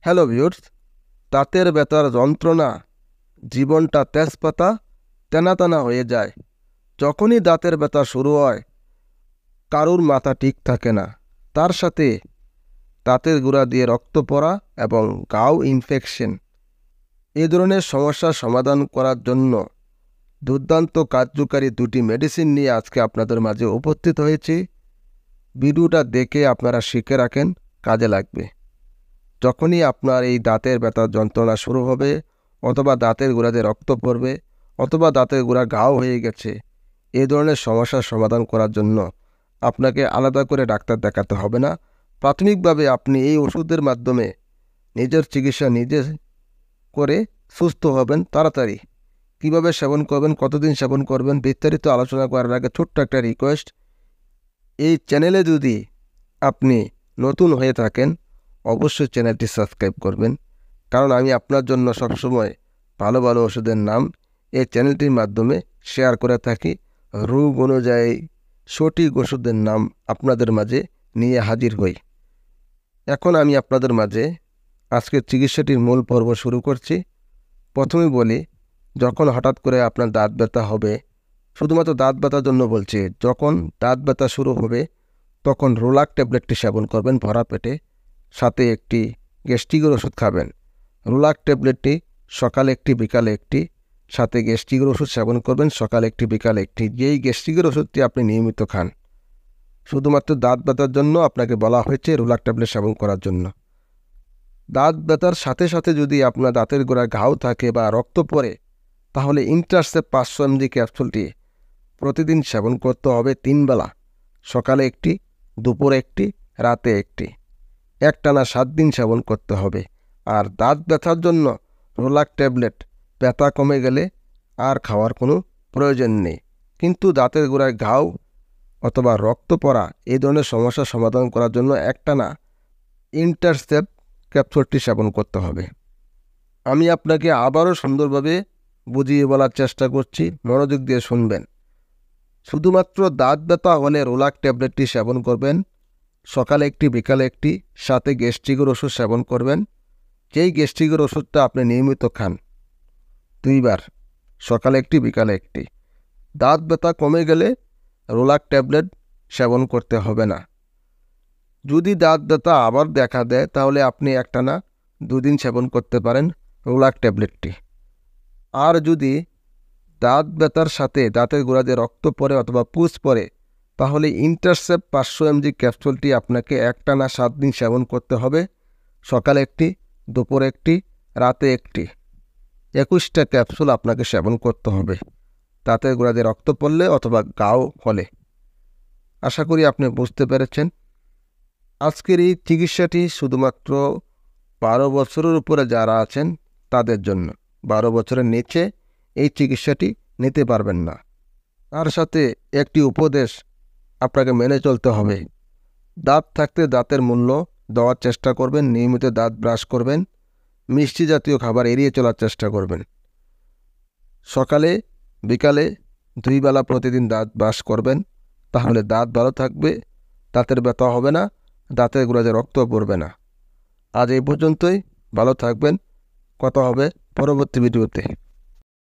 Hello viewers, দাঁতের ব্যথার যন্ত্রণা, জীবনটা তেজপাতা টানা টানা হয়ে যায়। যখনই দাঁতের ব্যথা শুরু হয়, কারুর মাথা ঠিক থাকে না। তার সাথে দাঁতের গোড়া দিয়ে রক্ত পড়া এবং গাও ইনফেকশন। এই ধরনের সমস্যার সমাধান করার জন্য দুর্দান্ত কার্যকারী দুটি মেডিসিন নিয়ে আজকে আপনাদের মাঝে উপস্থিত হয়েছি। ভিডিওটা দেখে আপনারা শিখে রাখেন, কাজে লাগবে। যখনই আপনার এই দাঁতের ব্যথার যন্ত্রণা শুরু হবে, অথবা দাঁতের গোড়াতে রক্ত পড়বে, অথবা দাঁতের গোড়া ঘাও হয়ে গেছে, এই ধরনের সমস্যার সমাধান করার জন্য আপনাকে আলাদা করে ডাক্তার দেখাতে হবে না। প্রাথমিকভাবে আপনি এই ওষুধের মাধ্যমে নিজের চিকিৎসা নিজে করে সুস্থ হবেন তাড়াতাড়ি। কিভাবে সেবন করবেন, কতদিন সেবন করবেন, বিস্তারিত আলোচনা করার আগে ছোট্ট একটা রিকোয়েস্ট। এই চ্যানেলে যদি আপনি নতুন হয়ে থাকেন, অবশ্যই চ্যানেলটি সাবস্ক্রাইব করবেন, কারণ আমি আপনার জন্য সবসময় ভালো ভালো ওষুধের নাম এই চ্যানেলটির মাধ্যমে শেয়ার করে থাকি। রোগ অনুযায়ী সঠিক ওষুধের নাম আপনাদের মাঝে নিয়ে হাজির হই। এখন আমি আপনাদের মাঝে আজকের চিকিৎসাটির মূল পর্ব শুরু করছি। প্রথমে বলি, যখন হঠাৎ করে আপনার দাঁত ব্যথা হবে, শুধুমাত্র দাঁত ব্যথার জন্য বলছি, যখন দাঁত ব্যথা শুরু হবে তখন রোলাক ট্যাবলেটটি সেবন করবেন ভরা পেটে, সাথে একটি গ্যাস্ট্রিকের ওষুধ খাবেন। রোলাক ট্যাবলেটটি সকালে একটি, বিকালে একটি, সাথে গ্যাস্ট্রিকের ওষুধ সেবন করবেন সকালে একটি, বিকালে একটি। যেই গ্যাস্ট্রিকের ওষুধটি আপনি নিয়মিত খান। শুধুমাত্র দাঁত ব্যথার জন্য আপনাকে বলা হয়েছে রোলাক ট্যাবলেট সেবন করার জন্য। দাঁত ব্যথার সাথে সাথে যদি আপনার দাঁতের গোড়ায় ঘাও থাকে বা রক্ত পড়ে, তাহলে ইন্টারসেপ্ট 500 mg ক্যাপসুলটি প্রতিদিন সেবন করতে হবে 3 বেলা। সকালে একটি, দুপুরে একটি, রাতে একটি। একটানা 7 দিন সেবন করতে হবে। আর দাঁত ব্যথার জন্য রোলাক ট্যাবলেট ব্যথা কমে গেলে আর খাওয়ার কোনো প্রয়োজন নেই। কিন্তু দাঁতের গোড়ায় ঘাও অথবা রক্ত পড়া এই ধরনের সমস্যার সমাধান করার জন্য একটানা ইন্টারসেপ্ট ক্যাপসুলটি সেবন করতে হবে। আমি আপনাকে আবারও সুন্দরভাবে বুঝিয়ে বলার চেষ্টা করছি, মনোযোগ দিয়ে শুনবেন। শুধুমাত্র দাঁত ব্যথা হলে রোলাক ট্যাবলেটটি সেবন করবেন সকালে একটি, বিকালে একটি, সাথে গ্যাস্ট্রিকের ওষুধ সেবন করবেন। যেই গ্যাস্ট্রিকের ওষুধটা আপনি নিয়মিত খান 2 বার, সকালে একটি, বিকালে একটি। দাঁত ব্যথা কমে গেলে রোলাক ট্যাবলেট সেবন করতে হবে না। যদি দাঁত ব্যথা আবার দেখা দেয়, তাহলে আপনি একটানা 2 দিন সেবন করতে পারেন রোলাক ট্যাবলেটটি। আর যদি দাঁত ব্যথার সাথে দাঁতের গোড়াতে রক্ত পড়ে অথবা পুজ পড়ে, তাহলে ইন্টারসেপ্ট 500 mg ক্যাপসুলটি আপনাকে একটানা 7 দিন সেবন করতে হবে। সকালে একটি, দুপুরে একটি, রাতে একটি। 21টা ক্যাপসুল আপনাকে সেবন করতে হবে দাঁতের গোড়াতে রক্ত পড়লে অথবা ঘাও হলে। আশা করি আপনি বুঝতে পেরেছেন। আজকের এই চিকিৎসাটি শুধুমাত্র 12 বছরের উপরে যারা আছেন তাদের জন্য। 12 বছরের নিচে এই চিকিৎসাটি নিতে পারবেন না। তার সাথে একটি উপদেশ আপনাকে মেনে চলতে হবে। দাঁত থাকতে দাঁতের মূল্য দেওয়ার চেষ্টা করবেন, নিয়মিত দাঁত ব্রাশ করবেন, মিষ্টি জাতীয় খাবার এড়িয়ে চলার চেষ্টা করবেন। সকালে, বিকালে 2 বেলা প্রতিদিন দাঁত ব্রাশ করবেন, তাহলে দাঁত ভালো থাকবে, দাঁতের ব্যথা হবে না, দাঁতের গোড়াতে রক্ত পড়বে না। আজ এই পর্যন্তই। ভালো থাকবেন। কথা হবে পরবর্তী ভিডিওতে।